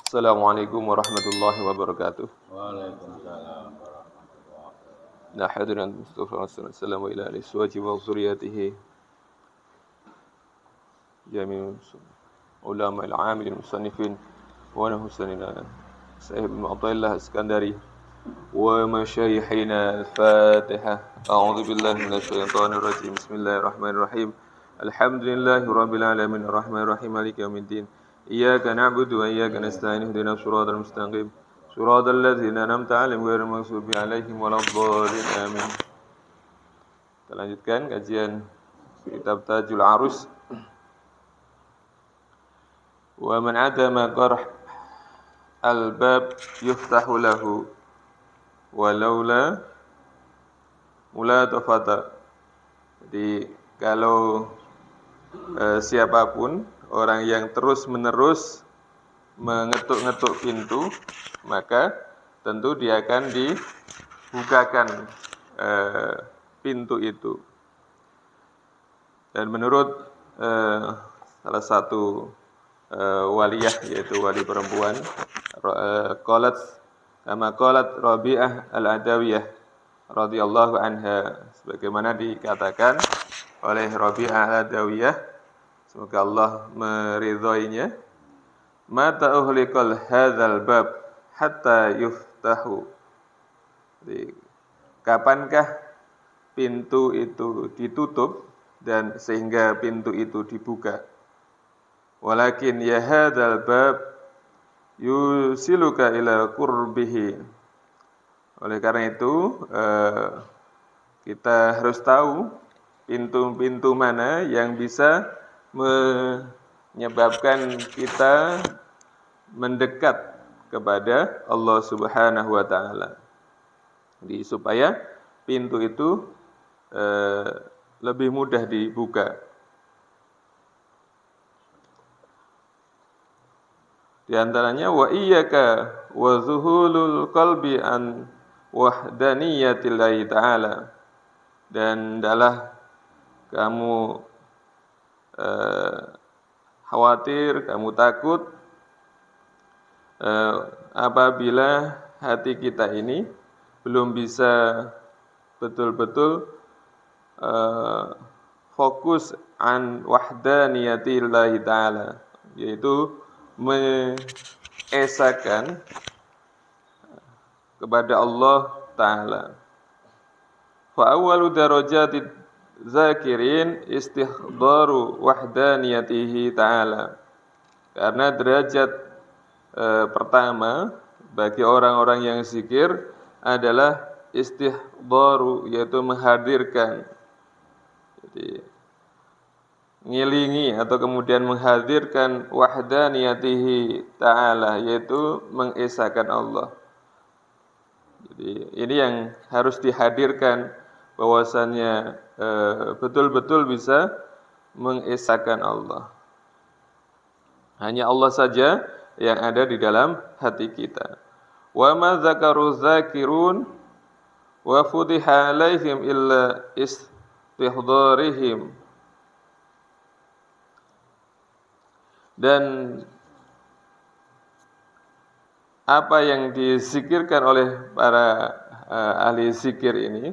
Assalamualaikum warahmatullahi wabarakatuh. Waalaikumsalam warahmatullahi wabarakatuh. Nah, hadirin Mustafa sallallahu ila alihi wa zuriyatihi jami'un ulama al-amilin musannifin wa nahsanina sahib al-mu'attallah Iskandari wa masyayikhina al-Fatihah. A'udzu billahi minasyaitonir rajim. Bismillahirrahmanirrahim. Alhamdulillahi rabbil alamin arrahmanir rahim maliki yaumiddin. Iyyaka na'budu wa iyyaka nasta'in ihdinas siratal mustaqim. Siratal ladzina an'amta 'alaihim ghairil maghdubi 'alaihim waladdallin. Amin. Kita lanjutkan kajian kitab Tajul Arus. Wa man 'adama qarh al-bab yuftahu lahu walaula mulatafata. Jadi kalau siapapun orang yang terus-menerus mengetuk-ngetuk pintu, maka tentu dia akan dibukakan pintu itu. Dan menurut salah satu waliyah, yaitu wali perempuan, qalat Rabi'ah al-Adawiyah radhiyallahu anha, sebagaimana dikatakan oleh Rabi'ah al-Adawiyah, semoga Allah meridhoinya, mata uhliqal hadzal bab hatta yuftahu. Jadi, kapankah pintu itu ditutup dan sehingga pintu itu dibuka? Walakin ya hadzal bab yusiluka ila qurbihi. Oleh karena itu kita harus tahu pintu-pintu mana yang bisa menyebabkan kita mendekat kepada Allah Subhanahu wa taala. Jadi supaya pintu itu lebih mudah dibuka. Di antaranya wa iyyaka wa zuhulul qalbi an wahdaniyatillahi ta'ala. Dan adalah kamu khawatir, kamu takut apabila hati kita ini belum bisa betul-betul fokus an wahdaniyatillahi ta'ala, yaitu mengesahkan kepada Allah Ta'ala. Fa awwalu darajatid zakirin istihdharu wahdaniyatihi ta'ala. Karena derajat pertama bagi orang-orang yang zikir adalah istihdharu, yaitu menghadirkan. Jadi ngilingi atau kemudian menghadirkan wahdaniyatihi ta'ala, yaitu mengesahkan Allah. Jadi ini yang harus dihadirkan, bahwasannya betul-betul bisa mengesahkan Allah. Hanya Allah saja yang ada di dalam hati kita. Wa ma dzakaru dzakirun wa futiha alaihim illa istihdharihim. Dan apa yang dizikirkan oleh para ahli zikir ini,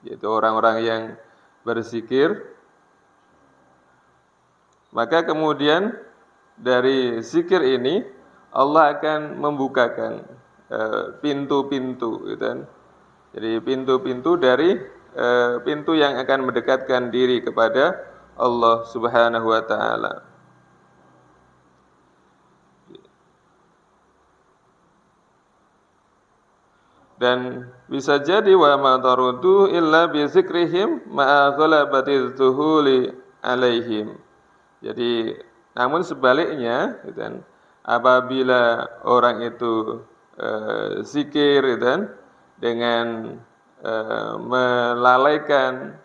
yaitu orang-orang yang berzikir, maka kemudian dari zikir ini Allah akan membukakan pintu-pintu, jadi pintu-pintu dari pintu yang akan mendekatkan diri kepada Allah Subhanahu wa taala. Dan bisa jadi wa ma tarudu illa bi zikrihim ma'a ghalabatiz zuhuli alaihim. Jadi namun sebaliknya, apabila orang itu zikir, dengan melalaikan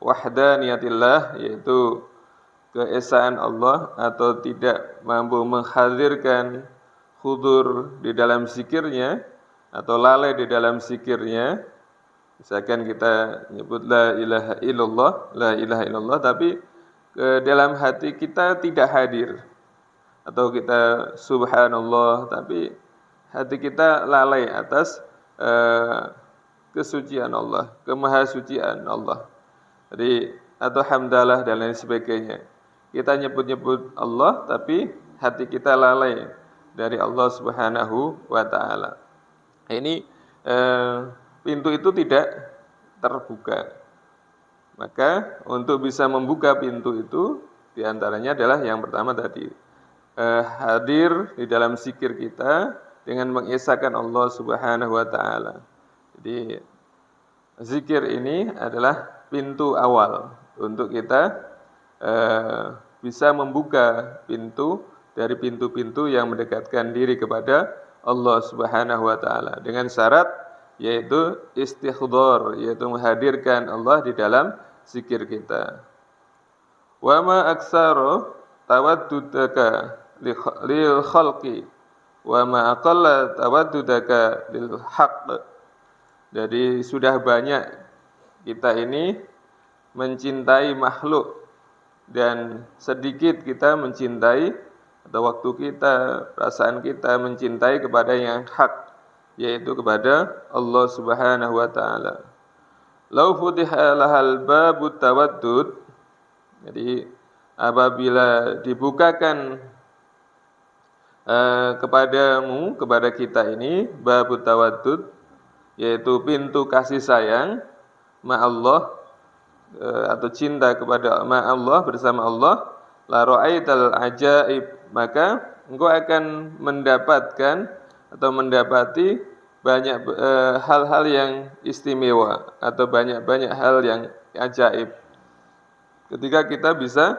wahdaniyatillah, yaitu keesaan Allah, atau tidak mampu menghadirkan hudur di dalam zikirnya, atau lalai di dalam zikirnya. Misalkan kita nyebut la ilaha illallah, tapi dalam hati kita tidak hadir, atau kita subhanallah, tapi hati kita lalai atas kesucian Allah, kemahasucian Allah. Jadi atau hamdalah dan lain sebagainya. Kita nyebut-nyebut Allah tapi hati kita lalai dari Allah Subhanahu wa taala. Ini pintu itu tidak terbuka. Maka untuk bisa membuka pintu itu diantaranya adalah yang pertama tadi hadir di dalam zikir kita dengan mengesahkan Allah Subhanahu wa taala. Jadi zikir ini adalah pintu awal untuk kita bisa membuka pintu dari pintu-pintu yang mendekatkan diri kepada Allah Subhanahu wa taala dengan syarat yaitu istighdar, yaitu menghadirkan Allah di dalam zikir kita. Wa ma aksaru tawaddudaka lil khalqi wa ma aqalla tawaddudaka lil haqq. Jadi sudah banyak kita ini mencintai makhluk dan sedikit kita mencintai atau waktu kita, perasaan kita mencintai kepada yang hak, yaitu kepada Allah Subhanahu wa taala. Lau futiha lahal babut tawaddud. Jadi apabila dibukakan kepadamu, kepada kita ini babut tawaddud, yaitu pintu kasih sayang ma'allah, atau cinta kepada Allah, bersama Allah, la ra'aital ajaib, maka engkau akan mendapatkan atau mendapati banyak hal-hal yang istimewa atau banyak-banyak hal yang ajaib. Ketika kita bisa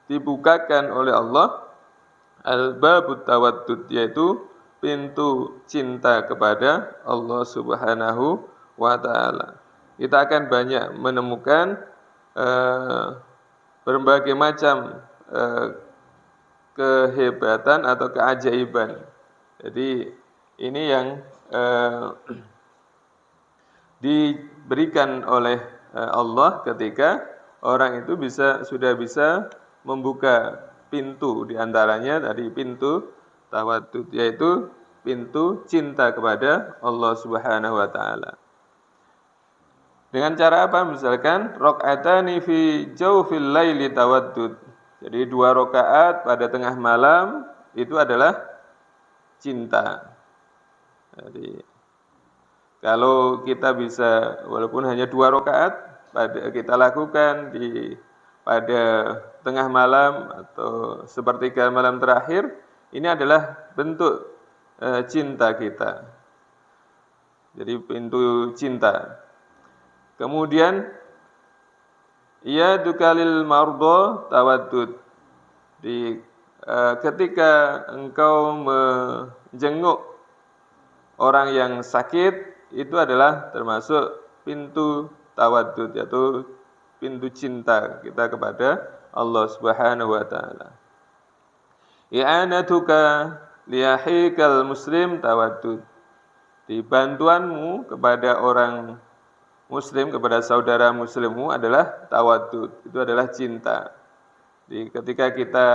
dibukakan oleh Allah al-babut tawaddud, yaitu pintu cinta kepada Allah Subhanahu wa taala. Kita akan banyak menemukan berbagai macam kehebatan atau keajaiban. Jadi ini yang diberikan oleh Allah ketika orang itu sudah bisa membuka pintu, diantaranya dari pintu tawaddud, yaitu pintu cinta kepada Allah Subhanahu wa taala. Dengan cara apa? Misalkan rakaatani fi jawfil laili tawaddud. Jadi 2 rakaat pada tengah malam itu adalah cinta. Jadi kalau kita bisa walaupun hanya 2 rakaat kita lakukan pada tengah malam atau sepertiga malam terakhir, ini adalah bentuk cinta kita. Jadi pintu cinta. Kemudian ia dukalil mardo tawaddud. Ketika engkau menjenguk orang yang sakit, itu adalah termasuk pintu tawaddud, yaitu pintu cinta kita kepada Allah Subhanahu wa taala. I'anatuka liyahikal muslim tawaddud. Di bantuanmu kepada orang muslim, kepada saudara muslimmu adalah tawaddud, itu adalah cinta. Jadi ketika kita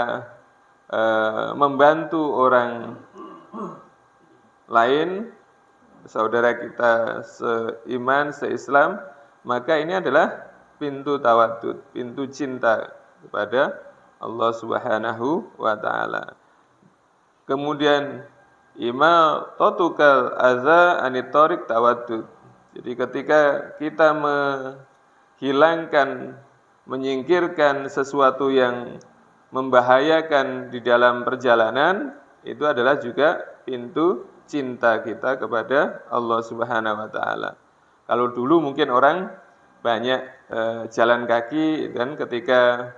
membantu orang lain, saudara kita seiman, seislam, maka ini adalah pintu tawaddud, pintu cinta kepada Allah Subhanahu wa taala. Kemudian imatatukal adza anitorik tawaddud. Jadi ketika kita menyingkirkan sesuatu yang membahayakan di dalam perjalanan, itu adalah juga pintu cinta kita kepada Allah Subhanahu wa taala. Kalau dulu mungkin orang banyak jalan kaki, dan ketika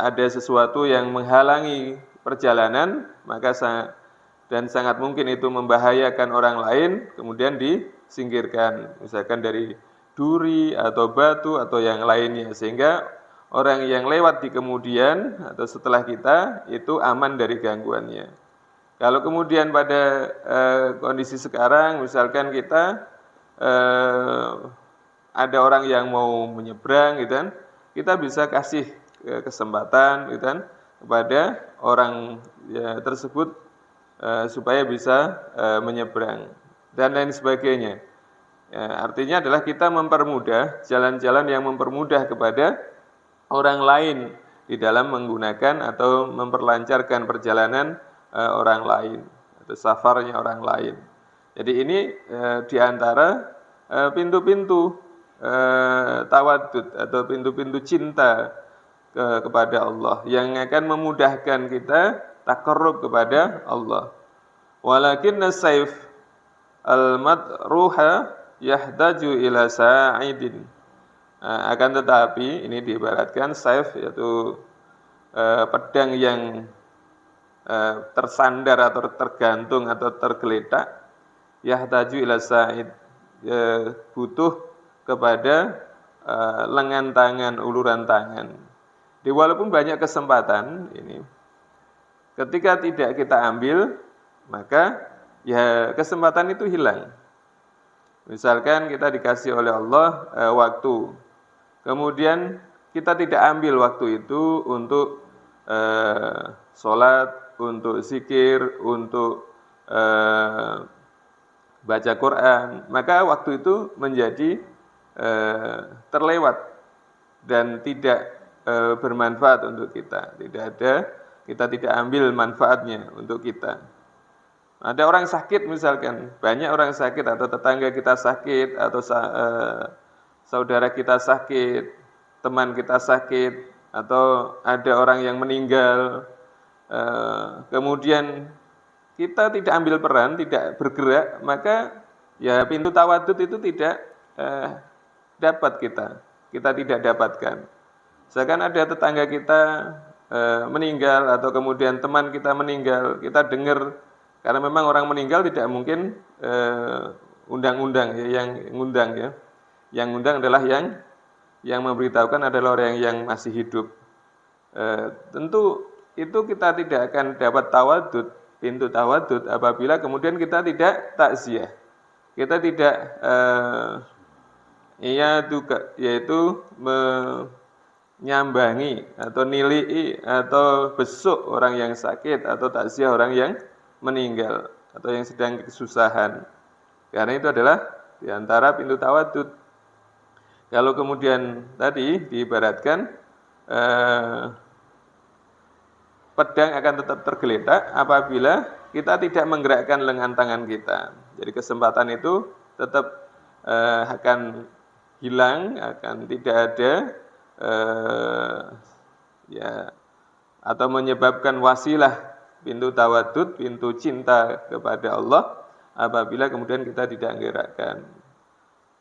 ada sesuatu yang menghalangi perjalanan, maka sangat mungkin itu membahayakan orang lain, kemudian disingkirkan, misalkan dari duri atau batu atau yang lainnya, sehingga orang yang lewat di kemudian atau setelah kita itu aman dari gangguannya. Kalau kemudian pada kondisi sekarang, misalkan kita ada orang yang mau menyeberang, gitu kan, kita bisa kasih kesempatan, gitu kan, kepada orang tersebut supaya bisa menyeberang dan lain sebagainya. Artinya adalah kita mempermudah jalan-jalan yang mempermudah kepada orang lain di dalam menggunakan atau memperlancarkan perjalanan orang lain atau safarnya orang lain. Jadi ini di antara pintu-pintu tawadud atau pintu-pintu cinta kepada Allah yang akan memudahkan kita taqarrub kepada Allah. Walakinna saif al-madruha yahdaju ila sa'idin. Akan tetapi ini diibaratkan saif yaitu pedang yang tersandar atau tergantung atau tergeletak, yahdaju ila sa'id, butuh kepada lengan tangan, uluran tangan. Jadi walaupun banyak kesempatan ini, ketika tidak kita ambil, maka ya kesempatan itu hilang. Misalkan kita dikasih oleh Allah waktu, kemudian kita tidak ambil waktu itu untuk sholat, untuk zikir, untuk baca Quran, maka waktu itu menjadi terlewat dan tidak bermanfaat untuk kita. Kita tidak ambil manfaatnya untuk kita. Ada orang sakit misalkan, banyak orang sakit atau tetangga kita sakit atau saudara kita sakit, teman kita sakit atau ada orang yang meninggal, kemudian kita tidak ambil peran, tidak bergerak, maka ya pintu tawadud itu tidak dapat kita tidak dapatkan. Misalkan ada tetangga kita meninggal atau kemudian teman kita meninggal, kita dengar. Karena memang orang meninggal tidak mungkin undang-undang ya, yang ngundang ya. Yang ngundang adalah yang memberitahukan adalah orang yang masih hidup. Tentu itu kita tidak akan dapat tawadud, pintu tawadud apabila kemudian kita tidak takziah. Kita tidak yaitu menyambangi atau nilai atau besuk orang yang sakit atau takziah orang yang meninggal atau yang sedang kesusahan. Karena itu adalah di antara pintu tawadud. Kalau kemudian tadi diibaratkan pedang akan tetap tergeletak apabila kita tidak menggerakkan lengan tangan kita. Jadi kesempatan itu tetap akan hilang, akan tidak ada atau menyebabkan wasilah pintu tawadud, pintu cinta kepada Allah apabila kemudian kita tidak menggerakkan.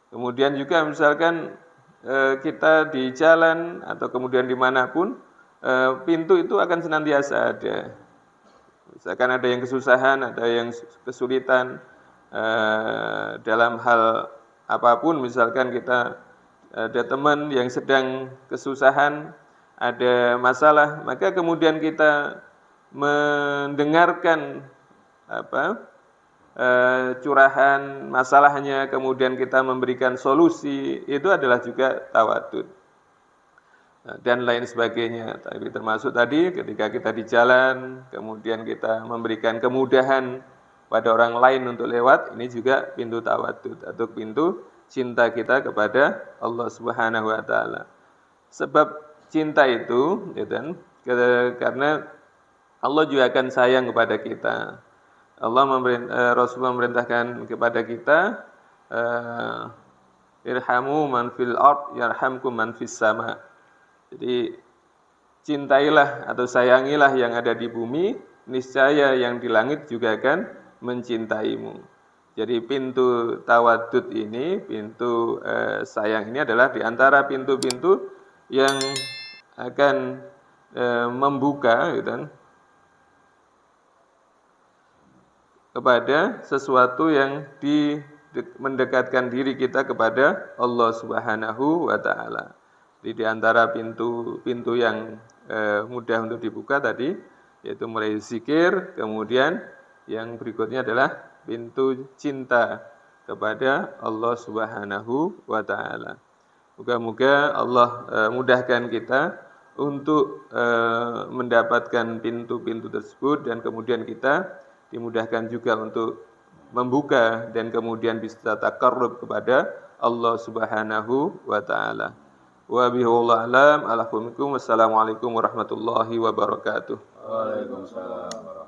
Kemudian juga misalkan kita di jalan atau kemudian dimanapun, pintu itu akan senantiasa ada. Misalkan ada yang kesusahan, ada yang kesulitan dalam hal apapun, misalkan kita ada teman yang sedang kesusahan, ada masalah, maka kemudian kita mendengarkan curahan masalahnya, kemudian kita memberikan solusi, itu adalah juga tawadud dan lain sebagainya. Tapi termasuk tadi ketika kita di jalan, kemudian kita memberikan kemudahan pada orang lain untuk lewat, ini juga pintu tawadud atau pintu cinta kita kepada Allah Subhanahu wa taala. Sebab cinta itu karena Allah juga akan sayang kepada kita. Rasulullah memerintahkan kepada kita, irhamu man fil ard yarhamkum man fis sama. Jadi cintailah atau sayangilah yang ada di bumi, niscaya yang di langit juga akan mencintaimu. Jadi pintu tawadud ini, pintu sayang ini adalah di antara pintu-pintu yang akan membuka kepada sesuatu yang mendekatkan diri kita kepada Allah Subhanahu wa taala. Di antara pintu yang mudah untuk dibuka tadi yaitu mulai zikir, kemudian yang berikutnya adalah pintu cinta kepada Allah Subhanahu wa taala. Moga-moga Allah mudahkan kita untuk mendapatkan pintu-pintu tersebut, dan kemudian kita dimudahkan juga untuk membuka dan kemudian bisa takarrub kepada Allah Subhanahu wa taala. Wa bihi a'lam. Assalamualaikum warahmatullahi wabarakatuh. Waalaikumsalam.